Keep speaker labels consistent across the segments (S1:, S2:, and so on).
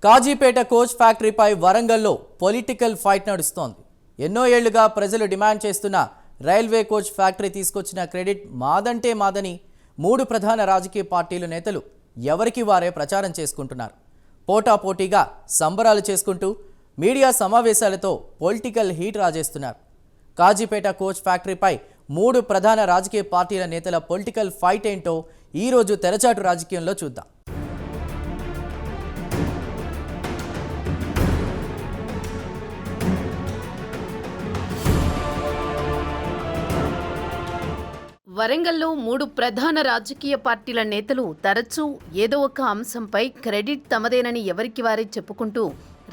S1: Kazipet coach ఫ్యాక్టరీపై వరంగల్లో political fight నడుస్తోంది. ఎన్నో ఏళ్లుగా ప్రజలు డిమాండ్ చేస్తున్న రైల్వే కోచ్ ఫ్యాక్టరీ తీసుకొచ్చిన క్రెడిట్ మాదంటే మాదని మూడు ప్రధాన రాజకీయ పార్టీల నేతలు ఎవరికి వారే ప్రచారం చేసుకుంటున్నారు. పోటాపోటీగా సంబరాలు చేసుకుంటూ మీడియా సమావేశాలతో పొలిటికల్ హీట్ రాజేస్తున్నారు. కాజీపేట కోచ్ ఫ్యాక్టరీపై మూడు ప్రధాన రాజకీయ పార్టీల నేతల పొలిటికల్ ఫైట్ ఏంటో ఈరోజు తెరచాటు రాజకీయంలో చూద్దాం.
S2: వరంగల్లో మూడు ప్రధాన రాజకీయ పార్టీల నేతలు తరచూ ఏదో ఒక అంశంపై క్రెడిట్ తమదేనని ఎవరికి వారే చెప్పుకుంటూ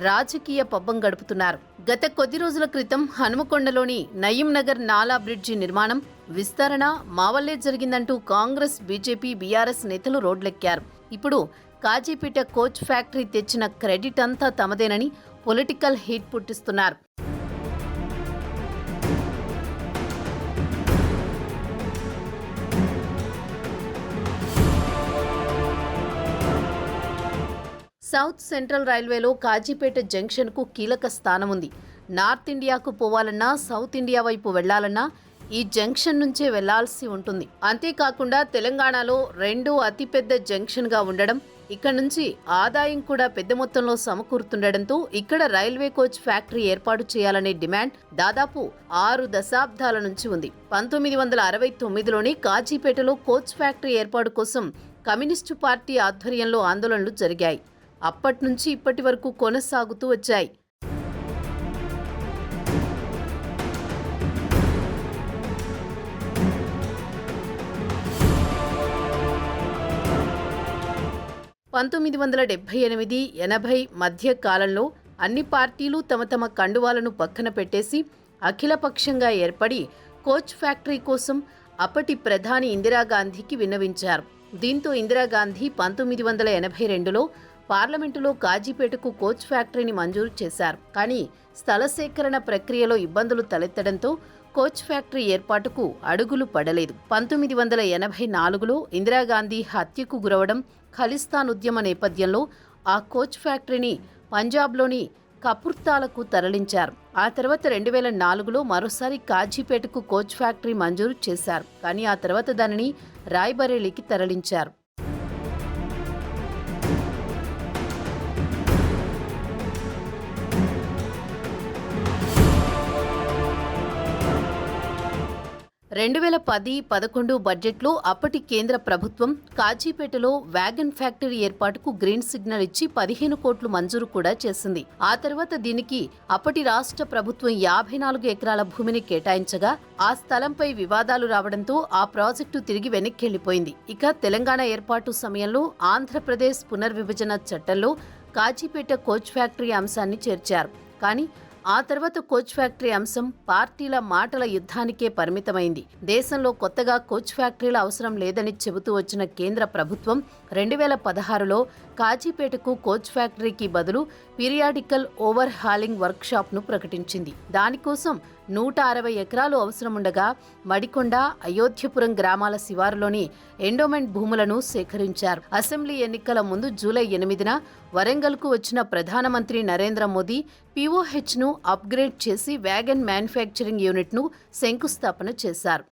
S2: రాజకీయ పబ్బం గడుపుతున్నారు. గత కొద్ది రోజుల క్రితం హనుమకొండలోని నయీం నగర్ నాలా బ్రిడ్జి నిర్మాణం విస్తరణ మా వల్లే జరిగిందంటూ కాంగ్రెస్, బీజేపీ, బీఆర్ఎస్ నేతలు రోడ్లెక్కారు. ఇప్పుడు కాజీపేట కోచ్ ఫ్యాక్టరీ తెచ్చిన క్రెడిట్ అంతా తమదేనని పొలిటికల్ హీట్ పుట్టిస్తున్నారు. సౌత్ సెంట్రల్ రైల్వేలో కాజీపేట జంక్షన్కు కీలక స్థానం ఉంది. నార్త్ ఇండియాకు పోవాలన్నా, సౌత్ ఇండియా వైపు వెళ్లాలన్నా ఈ జంక్షన్ నుంచే వెళ్లాల్సి ఉంటుంది. అంతేకాకుండా తెలంగాణలో రెండో అతిపెద్ద జంక్షన్గా ఉండడం, ఇక్కడ నుంచి ఆదాయం కూడా పెద్ద మొత్తంలో సమకూరుతుండటంతో ఇక్కడ రైల్వే కోచ్ ఫ్యాక్టరీ ఏర్పాటు చేయాలనే డిమాండ్ దాదాపు 6 దశాబ్దాల నుంచి ఉంది. 1969లోనే కాజీపేటలో కోచ్ ఫ్యాక్టరీ ఏర్పాటు కోసం కమ్యూనిస్టు పార్టీ ఆధ్వర్యంలో ఆందోళనలు జరిగాయి. అప్పటి నుంచి ఇప్పటి వరకు కొనసాగుతూ వచ్చాయి. పంతొమ్మిది 1978-80 మధ్య కాలంలో అన్ని పార్టీలు తమ తమ కండువాలను పక్కన పెట్టేసి అఖిలపక్షంగా ఏర్పడి కోచ్ ఫ్యాక్టరీ కోసం అప్పటి ప్రధాని ఇందిరాగాంధీకి విన్నవించారు. దీంతో ఇందిరాగాంధీ 1982లో పార్లమెంటులో కాజీపేటకు కోచ్ ఫ్యాక్టరీని మంజూరు చేశారు. కానీ స్థల సేకరణ ప్రక్రియలో ఇబ్బందులు తలెత్తడంతో కోచ్ ఫ్యాక్టరీ ఏర్పాటుకు అడుగులు పడలేదు. 1984లో ఇందిరాగాంధీ హత్యకు గురవడం, ఖలిస్తాన్ ఉద్యమ నేపథ్యంలో ఆ కోచ్ ఫ్యాక్టరీని పంజాబ్లోని కపుర్తాలకు తరలించారు. ఆ తర్వాత 2004లో మరోసారి కాజీపేటకు కోచ్ ఫ్యాక్టరీ మంజూరు చేశారు. కానీ ఆ తర్వాత దానిని రాయ్బరేలీకి తరలించారు. రెండు 2010-11 బడ్జెట్లో అప్పటి కేంద్ర ప్రభుత్వం కాజీపేటలో వ్యాగన్ ఫ్యాక్టరీ ఏర్పాటుకు గ్రీన్ సిగ్నల్ ఇచ్చి 15 కోట్లు మంజూరు కూడా చేసింది. ఆ తర్వాత దీనికి అప్పటి రాష్ట్ర ప్రభుత్వం 54 ఎకరాల భూమిని కేటాయించగా ఆ స్థలంపై వివాదాలు రావడంతో ఆ ప్రాజెక్టు తిరిగి వెనక్కెళ్లిపోయింది. ఇక తెలంగాణ ఏర్పాటు సమయంలో ఆంధ్రప్రదేశ్ పునర్విభజన చట్టంలో కాజీపేట కోచ్ ఫ్యాక్టరీ అంశాన్ని చేర్చారు. కానీ ఆ తర్వాత కోచ్ ఫ్యాక్టరీ అంశం పార్టీల మాటల యుద్ధానికే పరిమితమైంది. దేశంలో కొత్తగా కోచ్ ఫ్యాక్టరీల అవసరం లేదని చెబుతూ వచ్చిన కేంద్ర ప్రభుత్వం 2016లో కాజీపేటకు కోచ్ ఫ్యాక్టరీకి బదులు పీరియాడికల్ ఓవర్ హాలింగ్ వర్క్షాప్ను ప్రకటించింది. దానికోసం 160 ఎకరాలు అవసరముండగా మడికొండ, అయోధ్యపురం గ్రామాల శివారులోని ఎండోమెంట్ భూములను సేకరించారు. అసెంబ్లీ ఎన్నికల ముందు జూలై 8న వరంగల్కు వచ్చిన ప్రధానమంత్రి నరేంద్ర మోదీ పీఓహెచ్ను అప్గ్రేడ్ చేసి వ్యాగన్ మ్యానుఫ్యాక్చరింగ్ యూనిట్ను శంకుస్థాపన చేశారు.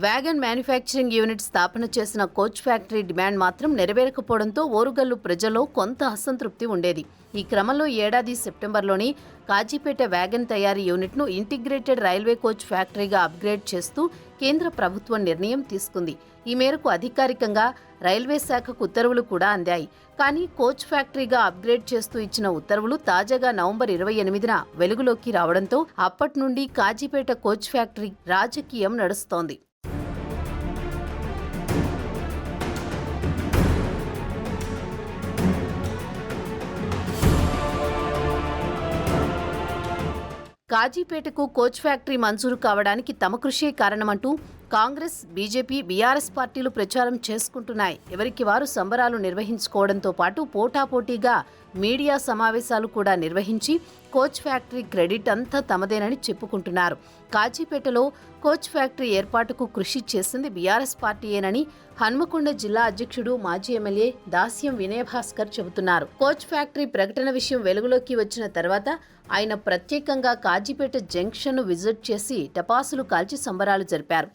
S2: వ్యాగన్ మ్యానుఫ్యాక్చరింగ్ యూనిట్ స్థాపన చేసిన కోచ్ ఫ్యాక్టరీ డిమాండ్ మాత్రం నెరవేరకపోవడంతో ఓరుగల్లు ప్రజల్లో కొంత అసంతృప్తి ఉండేది. ఈ క్రమంలో ఏడాది సెప్టెంబర్లోని కాజీపేట వ్యాగన్ తయారీ యూనిట్ను ఇంటిగ్రేటెడ్ రైల్వే కోచ్ ఫ్యాక్టరీగా అప్గ్రేడ్ చేస్తూ కేంద్ర ప్రభుత్వం నిర్ణయం తీసుకుంది. ఈ మేరకు అధికారికంగా రైల్వే శాఖకు ఉత్తర్వులు కూడా అందాయి. కానీ కోచ్ ఫ్యాక్టరీగా అప్గ్రేడ్ చేస్తూ ఇచ్చిన ఉత్తర్వులు తాజాగా నవంబర్ 28న వెలుగులోకి రావడంతో అప్పటి నుండి కాజీపేట కోచ్ ఫ్యాక్టరీ రాజకీయం నడుస్తోంది. కాజీపేటకు కోచ్ ఫ్యాక్టరీ మంజూరు కావడానికి తమ కృషే కారణమంటూ కాంగ్రెస్, బీజేపీ, బీఆర్ఎస్ పార్టీలు ప్రచారం చేసుకుంటున్నాయి. ఎవరికి వారు సంబరాలు నిర్వహించుకోవడంతో పాటు పోటాపోటీగా మీడియా సమావేశాలు కూడా నిర్వహించి కోచ్ ఫ్యాక్టరీ క్రెడిట్ అంతా తమదేనని చెప్పుకుంటున్నారు. కాజీపేటలో కోచ్ ఫ్యాక్టరీ ఏర్పాటుకు కృషి చేసింది బీఆర్ఎస్ పార్టీయేనని హన్మకొండ జిల్లా అధ్యక్షుడు మాజీ ఎమ్మెల్యే దాస్యం వినయభాస్కర్ చెబుతున్నారు. కోచ్ ఫ్యాక్టరీ ప్రకటన విషయం వెలుగులోకి వచ్చిన తర్వాత ఆయన ప్రత్యేకంగా కాజీపేట జంక్షన్ను విజిట్ చేసి టపాసులు కాల్చి సంబరాలు జరిపారు.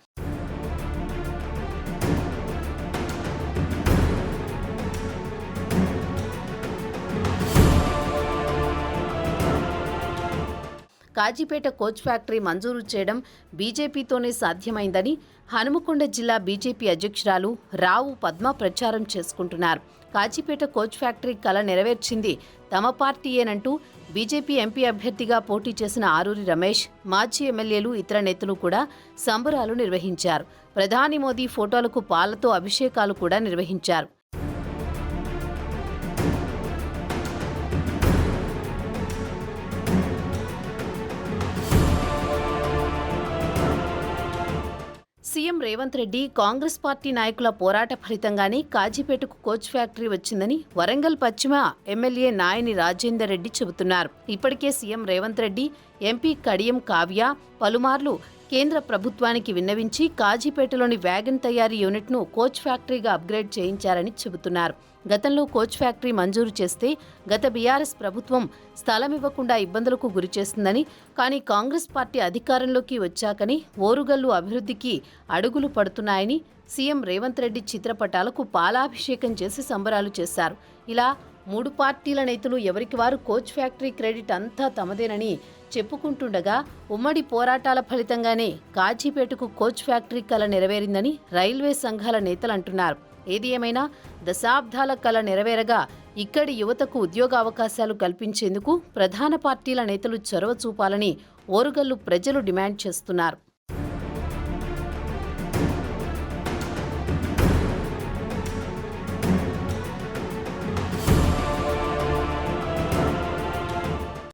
S2: కాజీపేట కోచ్ ఫ్యాక్టరీ మంజూరు చేయడం బీజేపీతోనే సాధ్యమైందని హనుమకొండ జిల్లా బీజేపీ అధ్యక్షురాలు రావు పద్మ ప్రచారం చేసుకుంటున్నారు. కాజీపేట కోచ్ ఫ్యాక్టరీ కల నెరవేర్చింది తమ పార్టీయేనంటూ బీజేపీ ఎంపీ అభ్యర్థిగా పోటీ చేసిన ఆరూరి రమేష్, మాజీ ఎమ్మెల్యేలు, ఇతర నేతలు కూడా సంబరాలు నిర్వహించారు. ప్రధాని మోదీ ఫోటోలకు పాలతో అభిషేకాలు కూడా నిర్వహించారు. సీఎం రేవంత్ రెడ్డి, కాంగ్రెస్ పార్టీ నాయకుల పోరాట ఫలితంగానే కాజీపేటకు కోచ్ ఫ్యాక్టరీ వచ్చిందని వరంగల్ పశ్చిమ ఎమ్మెల్యే నాయని రాజేందర్ రెడ్డి చెబుతున్నారు. ఇప్పటికే సీఎం రేవంత్ రెడ్డి, ఎంపీ కడియం కావ్య పలుమార్లు కేంద్ర ప్రభుత్వానికి విన్నవించి కాజీపేటలోని వ్యాగన్ తయారీ యూనిట్ను కోచ్ ఫ్యాక్టరీగా అప్గ్రేడ్ చేయించారని చెబుతున్నారు. గతంలో కోచ్ ఫ్యాక్టరీ మంజూరు చేస్తే గత బీఆర్ఎస్ ప్రభుత్వం స్థలం ఇవ్వకుండా ఇబ్బందులకు గురిచేస్తుందని, కానీ కాంగ్రెస్ పార్టీ అధికారంలోకి వచ్చాకని ఓరుగల్లు అభివృద్ధికి అడుగులు పడుతున్నాయని సీఎం రేవంత్ రెడ్డి చిత్రపటాలకు పాలాభిషేకం చేసి సంబరాలు చేశారు. ఇలా మూడు పార్టీల నేతలు ఎవరికి వారు కోచ్ ఫ్యాక్టరీ క్రెడిట్ అంతా తమదేనని చెప్పుకుంటుండగా ఉమ్మడి పోరాటాల ఫలితంగానే కాజీపేటకు కోచ్ ఫ్యాక్టరీ కల నెరవేరిందని రైల్వే సంఘాల నేతలు అంటున్నారు. ఏది ఏమైనా దశాబ్దాల కల నెరవేరగా ఇక్కడి యువతకు ఉద్యోగ అవకాశాలు కల్పించేందుకు ప్రధాన పార్టీల నేతలు చొరవ చూపాలని ఓరుగల్లు ప్రజలు డిమాండ్ చేస్తున్నారు.